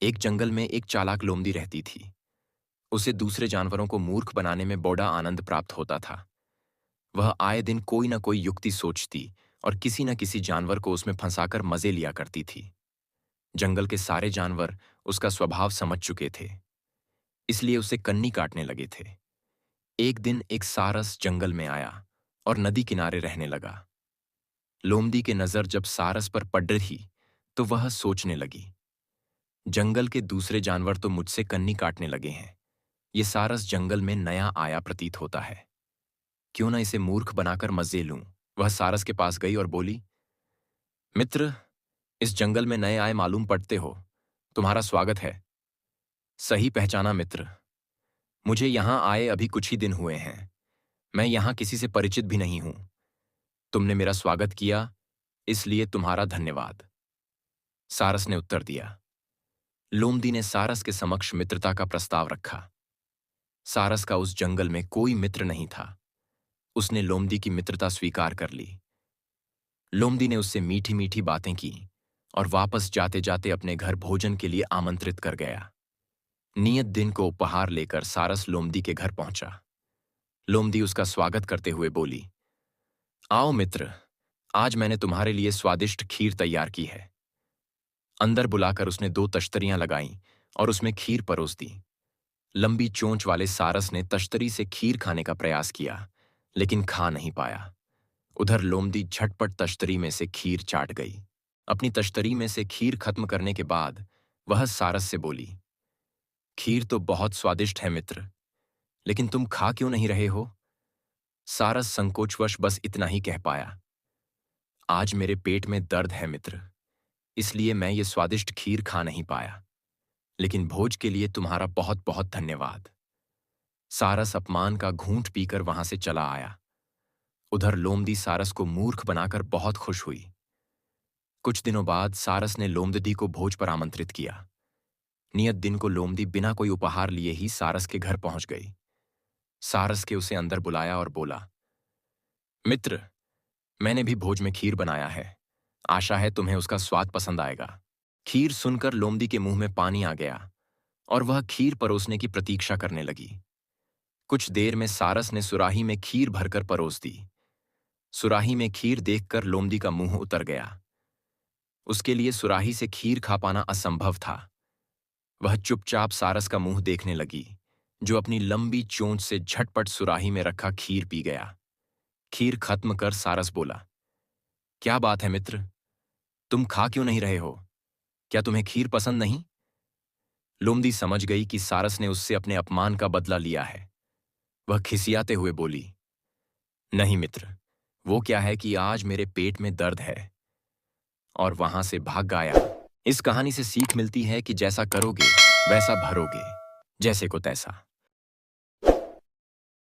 एक जंगल में एक चालाक लोमड़ी रहती थी। उसे दूसरे जानवरों को मूर्ख बनाने में बड़ा आनंद प्राप्त होता था। वह आए दिन कोई न कोई युक्ति सोचती और किसी न किसी जानवर को उसमें फंसाकर मजे लिया करती थी। जंगल के सारे जानवर उसका स्वभाव समझ चुके थे, इसलिए उसे कन्नी काटने लगे थे। एक दिन एक सारस जंगल में आया और नदी किनारे रहने लगा। लोमड़ी की नजर जब सारस पर पड़ रही तो वह सोचने लगी, जंगल के दूसरे जानवर तो मुझसे कन्नी काटने लगे हैं। ये सारस जंगल में नया आया प्रतीत होता है। क्यों ना इसे मूर्ख बनाकर मजे लूं। वह सारस के पास गई और बोली, मित्र, इस जंगल में नए आए मालूम पड़ते हो। तुम्हारा स्वागत है। सही पहचाना मित्र। मुझे यहां आए अभी कुछ ही दिन हुए हैं। मैं यहां किसी से परिचित भी नहीं हूं। तुमने मेरा स्वागत किया, इसलिए तुम्हारा धन्यवाद। सारस ने उत्तर दिया। लोमड़ी ने सारस के समक्ष मित्रता का प्रस्ताव रखा। सारस का उस जंगल में कोई मित्र नहीं था। उसने लोमड़ी की मित्रता स्वीकार कर ली। लोमड़ी ने उससे मीठी मीठी बातें की और वापस जाते जाते अपने घर भोजन के लिए आमंत्रित कर गया। नियत दिन को उपहार लेकर सारस लोमड़ी के घर पहुंचा। लोमड़ी उसका स्वागत करते हुए बोली, आओ मित्र, आज मैंने तुम्हारे लिए स्वादिष्ट खीर तैयार की है। अंदर बुलाकर उसने 2 तश्तरियां लगाईं और उसमें खीर परोस दी। लंबी चोंच वाले सारस ने तश्तरी से खीर खाने का प्रयास किया, लेकिन खा नहीं पाया। उधर लोमड़ी झटपट तश्तरी में से खीर चाट गई। अपनी तश्तरी में से खीर खत्म करने के बाद वह सारस से बोली, खीर तो बहुत स्वादिष्ट है मित्र, लेकिन तुम खा क्यों नहीं रहे हो? सारस संकोचवश बस इतना ही कह पाया, आज मेरे पेट में दर्द है मित्र, इसलिए मैं ये स्वादिष्ट खीर खा नहीं पाया। लेकिन भोज के लिए तुम्हारा बहुत बहुत धन्यवाद। सारस अपमान का घूंट पीकर वहां से चला आया। उधर लोमड़ी सारस को मूर्ख बनाकर बहुत खुश हुई। कुछ दिनों बाद सारस ने लोमड़ी को भोज पर आमंत्रित किया। नियत दिन को लोमड़ी बिना कोई उपहार लिए ही सारस के घर पहुंच गई। सारस के उसे अंदर बुलाया और बोला, मित्र, मैंने भी भोज में खीर बनाया है। आशा है तुम्हें उसका स्वाद पसंद आएगा। खीर सुनकर लोमड़ी के मुंह में पानी आ गया और वह खीर परोसने की प्रतीक्षा करने लगी। कुछ देर में सारस ने सुराही में खीर भरकर परोस दी। सुराही में खीर देखकर लोमड़ी का मुंह उतर गया। उसके लिए सुराही से खीर खा पाना असंभव था। वह चुपचाप सारस का मुंह देखने लगी, जो अपनी लंबी चोंच से झटपट सुराही में रखा खीर पी गया। खीर खत्म कर सारस बोला, क्या बात है मित्र, तुम खा क्यों नहीं रहे हो? क्या तुम्हें खीर पसंद नहीं? लोमड़ी समझ गई कि सारस ने उससे अपने अपमान का बदला लिया है। वह खिसियाते हुए बोली, नहीं मित्र, वो क्या है कि आज मेरे पेट में दर्द है, और वहां से भाग गया। इस कहानी से सीख मिलती है कि जैसा करोगे वैसा भरोगे, जैसे को तैसा।